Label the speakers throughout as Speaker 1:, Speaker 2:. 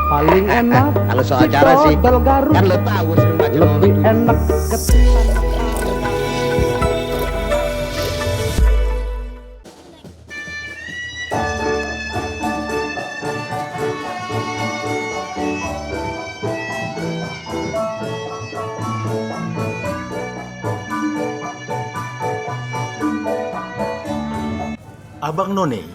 Speaker 1: paling enak.
Speaker 2: Kalau soal cara sih kan lo tahu sering baca
Speaker 1: lebih enak ketimbang.
Speaker 3: Abang None,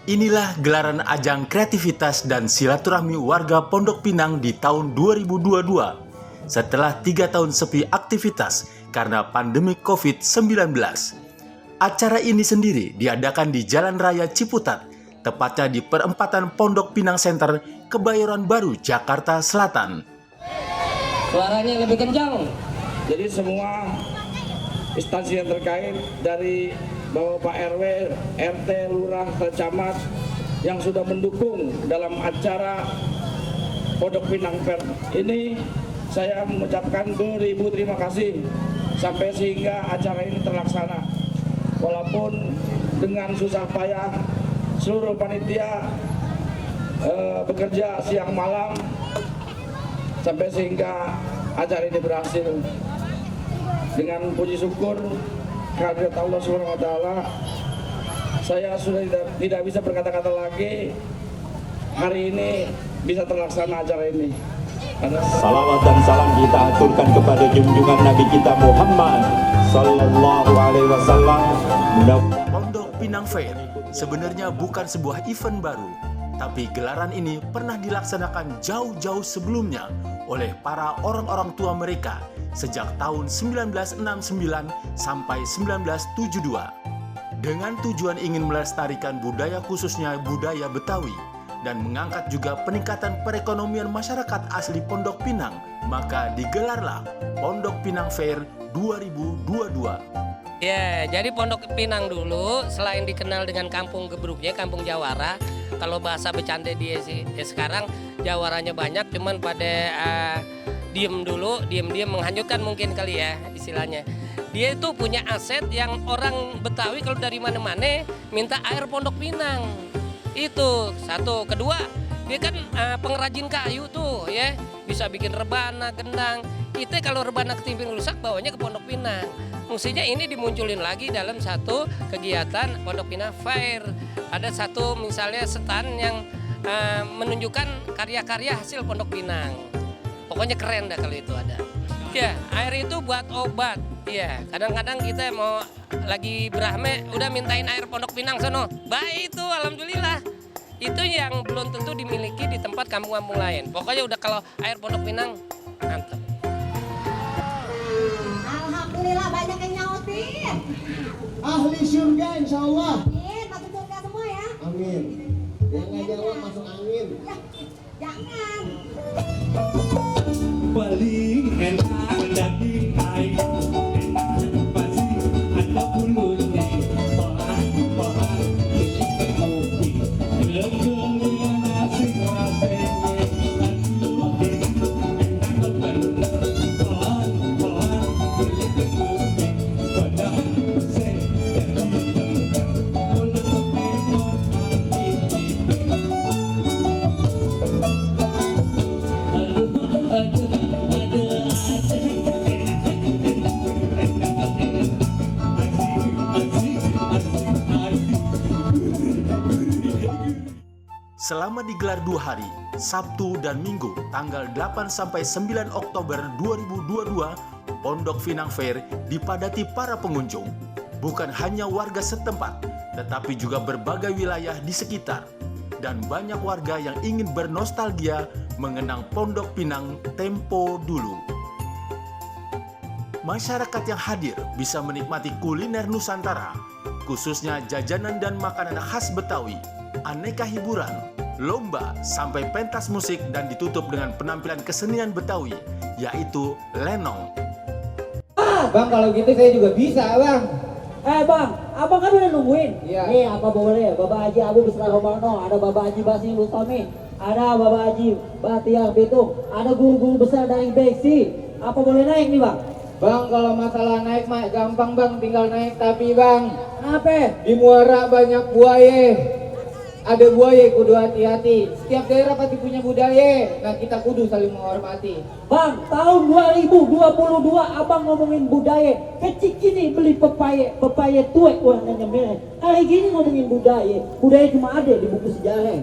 Speaker 3: inilah gelaran ajang kreativitas dan silaturahmi warga Pondok Pinang di tahun 2022. Setelah 3 tahun sepi aktivitas karena pandemi COVID-19. Acara ini sendiri diadakan di Jalan Raya Ciputat, tepatnya di perempatan Pondok Pinang Center, Kebayoran Baru, Jakarta Selatan.
Speaker 4: Suaranya lebih kencang. Jadi semua instansi yang terkait dari Bapak RW, RT, Lurah, Camat yang sudah mendukung dalam acara Pondok Pinang Fair ini, saya mengucapkan beribu terima kasih sampai sehingga acara ini terlaksana. Walaupun dengan susah payah seluruh panitia bekerja siang malam sampai sehingga acara ini berhasil. Dengan puji syukur kehadirat Allah SWT, saya sudah tidak bisa berkata-kata lagi. Hari ini bisa terlaksana acara ini.
Speaker 5: Salawat dan salam kita aturkan kepada junjungan Nabi kita Muhammad Sallallahu Alaihi Wasallam.
Speaker 3: Pondok Pinang Fair sebenarnya bukan sebuah event baru, tapi gelaran ini pernah dilaksanakan jauh-jauh sebelumnya oleh para orang-orang tua mereka sejak tahun 1969 sampai 1972 dengan tujuan ingin melestarikan budaya, khususnya budaya Betawi, dan mengangkat juga peningkatan perekonomian masyarakat asli Pondok Pinang. Maka digelarlah Pondok Pinang Fair 2022.
Speaker 6: Ya, jadi Pondok Pinang dulu selain dikenal dengan kampung gebruknya, kampung jawara. Kalau bahasa bercanda dia sih, ya sekarang jawaranya banyak, cuman pada diem menghanyutkan mungkin kali ya istilahnya. Dia itu punya aset yang orang Betawi kalau dari mana-mana minta air Pondok Pinang. Itu satu. Kedua, dia kan pengrajin kayu tuh ya, bisa bikin rebana, gendang. Kita kalau rebana ketimbing rusak bawanya ke Pondok Pinang. Mestinya ini dimunculin lagi dalam satu kegiatan Pondok Pinang Fair. Ada satu misalnya stand yang menunjukkan karya-karya hasil Pondok Pinang. Pokoknya keren dah kalau itu ada. Ya, air itu buat obat. Iya, kadang-kadang kita mau lagi berahme udah mintain air Pondok Pinang sono. Baik itu, alhamdulillah. Itu yang belum tentu dimiliki di tempat kampung-kampung lain. Pokoknya udah kalau air Pondok Pinang mantap.
Speaker 7: Alhamdulillah banyak yang nyautin.
Speaker 8: Ahli surga insya Allah.
Speaker 7: Amin, masuk surga semua ya.
Speaker 8: Amin. Yang nggak jawab masuk angin.
Speaker 7: Ya, jangan.
Speaker 5: Paling enak daging ayam, pasti ada bulunya. Pohon kopi, geleng nasi rasanya.
Speaker 3: Selama digelar 2 hari, Sabtu dan Minggu, tanggal 8 sampai 9 Oktober 2022, Pondok Pinang Fair dipadati para pengunjung. Bukan hanya warga setempat, tetapi juga berbagai wilayah di sekitar. Dan banyak warga yang ingin bernostalgia mengenang Pondok Pinang tempo dulu. Masyarakat yang hadir bisa menikmati kuliner Nusantara, khususnya jajanan dan makanan khas Betawi, aneka hiburan, lomba, sampai pentas musik, dan ditutup dengan penampilan kesenian Betawi, yaitu lenong.
Speaker 8: Bang, kalau gitu saya juga bisa, Bang.
Speaker 9: Bang, abang kan udah nungguin.
Speaker 8: Iya.
Speaker 9: Nih, apa boleh? Bapak Haji Abu Bisra Romano, ada Bapak Haji Basi Lutami, ada Bapak Haji Bahtiar Betung, ada guru-guru besar dari Beksi. Apa boleh naik nih, Bang?
Speaker 8: Bang, kalau masalah naik mah gampang, Bang, tinggal naik. Tapi, Bang,
Speaker 9: Apa?
Speaker 8: di muara banyak buaya. ada buaya kudu hati-hati. Setiap daerah pasti punya budaya. Nah kita kudu saling menghormati.
Speaker 9: Bang, tahun 2022 abang ngomongin budaya. Kecil gini beli pepaya tuek warnanya merah. Hari gini ngomongin budaya. Budaya cuma ada di buku sejarah.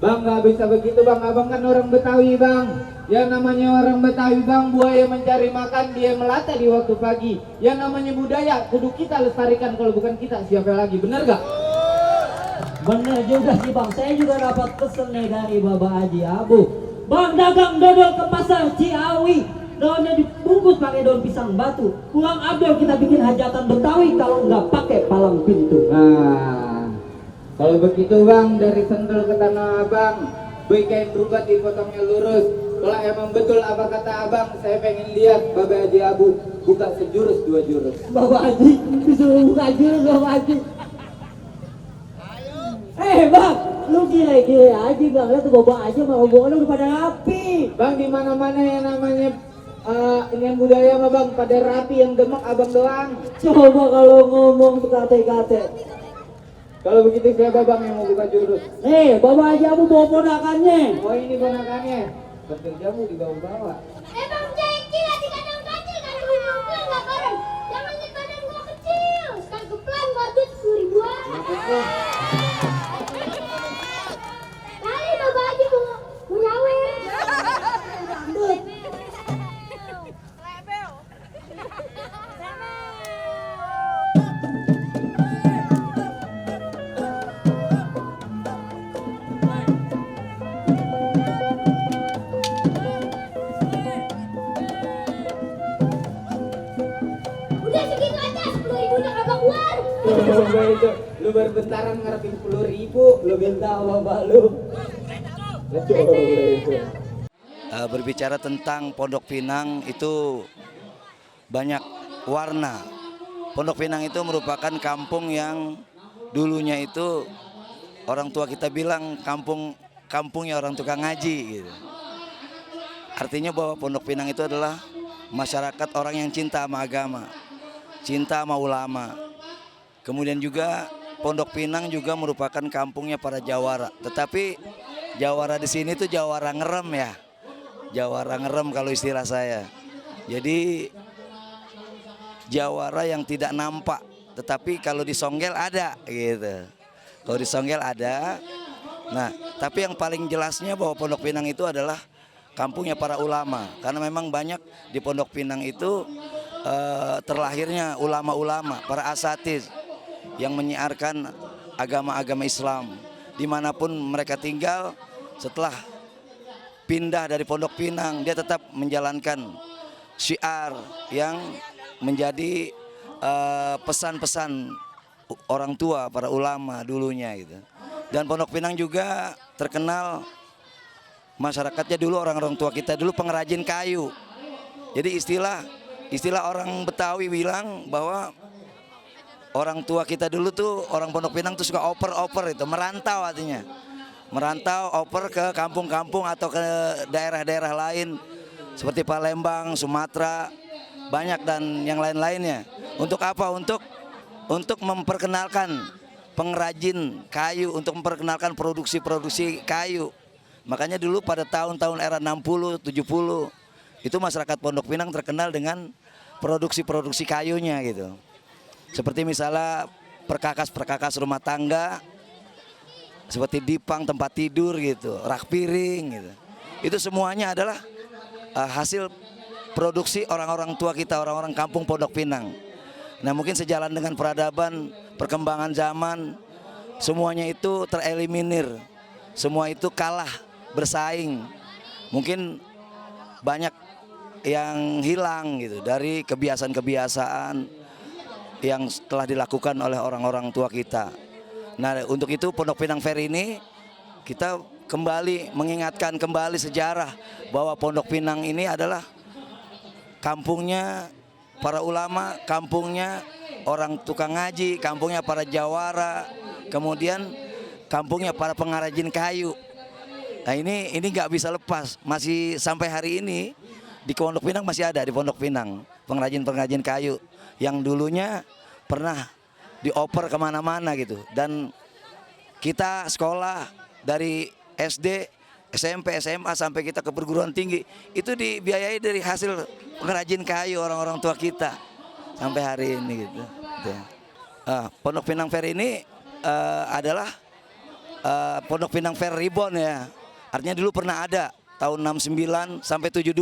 Speaker 8: Bang nggak bisa begitu bang, abang kan orang Betawi bang. Yang namanya orang Betawi bang, buaya mencari makan, dia melata di waktu pagi. Yang namanya budaya kudu kita lestarikan, kalau bukan kita siapa lagi, bener gak?
Speaker 9: Bener juga sih bang, saya juga dapat pesen nih dari Bapak Haji Abu. Bang dagang dodol ke pasar Ciawi, daunnya dibungkus pakai daun pisang batu. Kurang abdel kita bikin hajatan Betawi kalau nggak pakai palang pintu.
Speaker 8: Nah, kalau begitu bang, dari Sentul ke Tanah Abang, beli kain berubat dipotongnya lurus. Kalau emang betul apa kata abang, saya pengen lihat Bapak Haji Abu buka sejurus 2 jurus.
Speaker 9: Bapak Haji disuruh buka jurus Bapak Haji. Bang, lu gila-gila aja gak ngeliat tuh Bapak Haji sama rombongan udah pada rapi.
Speaker 8: Bang di mana-mana yang namanya ini budaya mah bang pada rapi, yang demek abang doang.
Speaker 9: Coba kalau ngomong tuh kate-kate.
Speaker 8: Kalau begitu siapa bang yang mau buka jurus?
Speaker 9: Bapak Haji Abu bawa ponakannya.
Speaker 8: Oh ini ponakannya. Bentuk jamu di bawah-bawah.
Speaker 7: Bang Jeki lagi kadang kecil kan gue ngomong gak keren. Jangan lihat badan gue kecil. Sekali keplan badut 10 ribuan. Kali Bapak Haji mau nyawe. Rambut. Udah segitu aja, 10 ribunya kagak keluar.
Speaker 8: Lu baru bentaran ngarepin 10.000, lu minta sama bapak lu.
Speaker 2: Berbicara tentang Pondok Pinang itu banyak warna. Pondok Pinang itu merupakan kampung yang dulunya itu orang tua kita bilang kampungnya orang tukang ngaji gitu. Artinya bahwa Pondok Pinang itu adalah masyarakat orang yang cinta sama agama, cinta sama ulama. Kemudian juga Pondok Pinang juga merupakan kampungnya para jawara. Tetapi jawara di sini tuh jawara ngerem ya. Jawara ngerem kalau istilah saya. Jadi jawara yang tidak nampak, tetapi kalau disonggel ada gitu. Kalau disonggel ada. Nah, tapi yang paling jelasnya bahwa Pondok Pinang itu adalah kampungnya para ulama. Karena memang banyak di Pondok Pinang itu terlahirnya ulama-ulama, para asatiz yang menyiarkan agama-agama Islam. Dimanapun mereka tinggal, setelah pindah dari Pondok Pinang, dia tetap menjalankan syiar yang menjadi pesan-pesan orang tua, para ulama dulunya gitu. Dan Pondok Pinang juga terkenal masyarakatnya dulu, orang-orang tua kita dulu pengrajin kayu. Jadi istilah orang Betawi bilang bahwa orang tua kita dulu tuh, orang Pondok Pinang tuh suka oper-oper itu, merantau artinya. Merantau, oper ke kampung-kampung atau ke daerah-daerah lain seperti Palembang, Sumatera, banyak dan yang lain-lainnya. Untuk apa? Untuk memperkenalkan pengrajin kayu, untuk memperkenalkan produksi-produksi kayu. Makanya dulu pada tahun-tahun era 60, 70 itu masyarakat Pondok Pinang terkenal dengan produksi-produksi kayunya gitu. Seperti misalnya perkakas-perkakas rumah tangga, seperti dipang tempat tidur gitu, rak piring gitu. Itu semuanya adalah hasil produksi orang-orang tua kita, orang-orang kampung Pondok Pinang. Nah, mungkin sejalan dengan peradaban, perkembangan zaman, semuanya itu tereliminir. Semua itu kalah bersaing. Mungkin banyak yang hilang gitu dari kebiasaan-kebiasaan yang telah dilakukan oleh orang-orang tua kita. Nah, untuk itu Pondok Pinang Fair ini kita kembali mengingatkan kembali sejarah bahwa Pondok Pinang ini adalah kampungnya para ulama, kampungnya orang tukang ngaji, kampungnya para jawara, kemudian kampungnya para pengrajin kayu. Nah, ini nggak bisa lepas, masih sampai hari ini di Pondok Pinang masih ada, di Pondok Pinang pengrajin-pengrajin kayu yang dulunya pernah dioper kemana-mana gitu. Dan kita sekolah dari SD, SMP, SMA sampai kita ke perguruan tinggi itu dibiayai dari hasil pengrajin kayu orang-orang tua kita sampai hari ini gitu. Pondok Pinang Fair ini adalah Pondok Pinang Fair Reborn ya. Artinya dulu pernah ada tahun 69 sampai 72.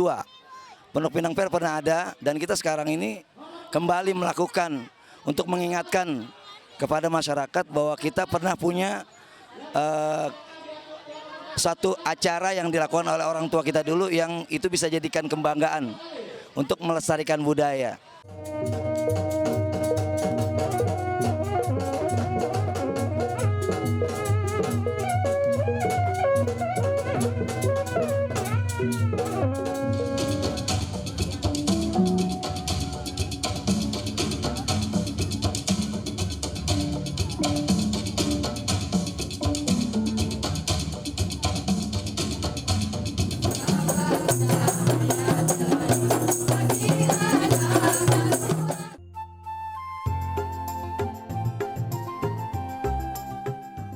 Speaker 2: Pondok Pinang Fair pernah ada dan kita sekarang ini kembali melakukan untuk mengingatkan kepada masyarakat bahwa kita pernah punya satu acara yang dilakukan oleh orang tua kita dulu yang itu bisa jadikan kebanggaan untuk melestarikan budaya.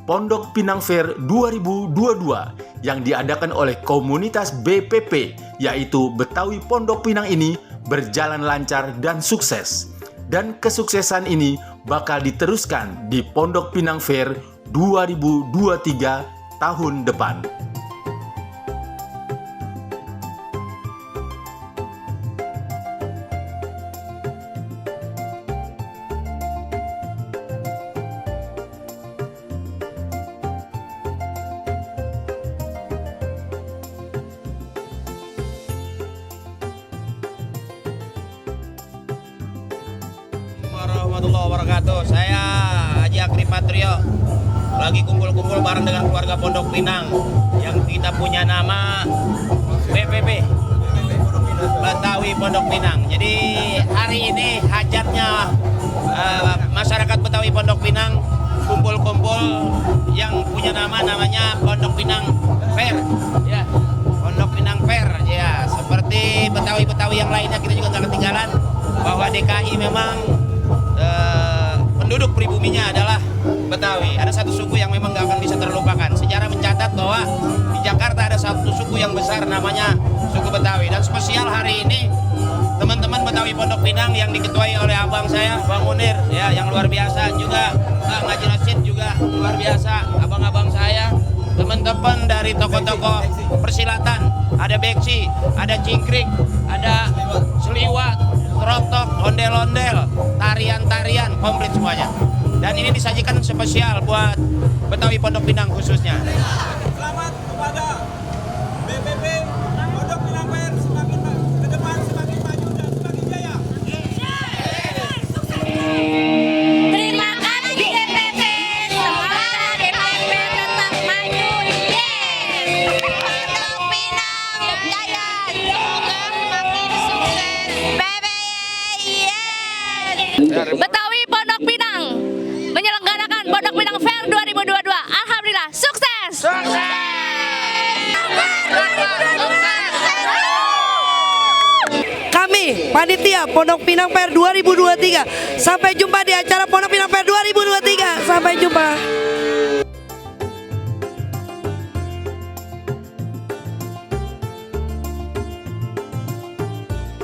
Speaker 3: Pondok Pinang Fair 2022 yang diadakan oleh komunitas BPP yaitu Betawi Pondok Pinang ini berjalan lancar dan sukses. Dan kesuksesan ini bakal diteruskan di Pondok Pinang Fair 2023 tahun depan.
Speaker 10: Warahmatullahi wabarakatuh. Saya Haji Akri Patrio lagi kumpul-kumpul bareng dengan keluarga Pondok Pinang yang kita punya nama BPP Betawi Pondok Pinang. Jadi hari ini hajatnya masyarakat Betawi Pondok Pinang kumpul-kumpul yang punya namanya Pondok Pinang Fair ya. Pondok Pinang Fair ya, seperti Betawi-Betawi yang lainnya kita juga nggak ketinggalan bahwa DKI memang penduduk pribuminya adalah Betawi. Ada satu suku yang memang nggak akan bisa terlupakan. Sejarah mencatat bahwa di Jakarta ada satu suku yang besar namanya suku Betawi. Dan spesial hari ini teman-teman Betawi Pondok Pinang yang diketuai oleh abang saya, Bang Munir, ya, yang luar biasa, juga Bang Haji Rashid juga luar biasa, abang-abang saya, teman-teman dari toko-toko persilatan, ada beksi, ada cingkrik, ada seliwat, trotok, ondel-ondel, tarian-tarian, komplit semuanya. Dan ini disajikan spesial buat Betawi Pondok Pinang khususnya.
Speaker 11: Selamat kepada BPP Pondok Pinang Fair, semakin ke depan semakin maju dan semakin jaya.
Speaker 7: Terima kasih BPP, semoga BPP tetap maju. Yes. Pondok Pinang jaya, semoga semakin sukses. BPP, yes. Betawi Pondok Pinang menyelenggarakan Pondok Pinang Fair 2022. Alhamdulillah sukses.
Speaker 12: Kami panitia Pondok Pinang Fair 2023. Sampai jumpa di acara Pondok Pinang Fair 2023.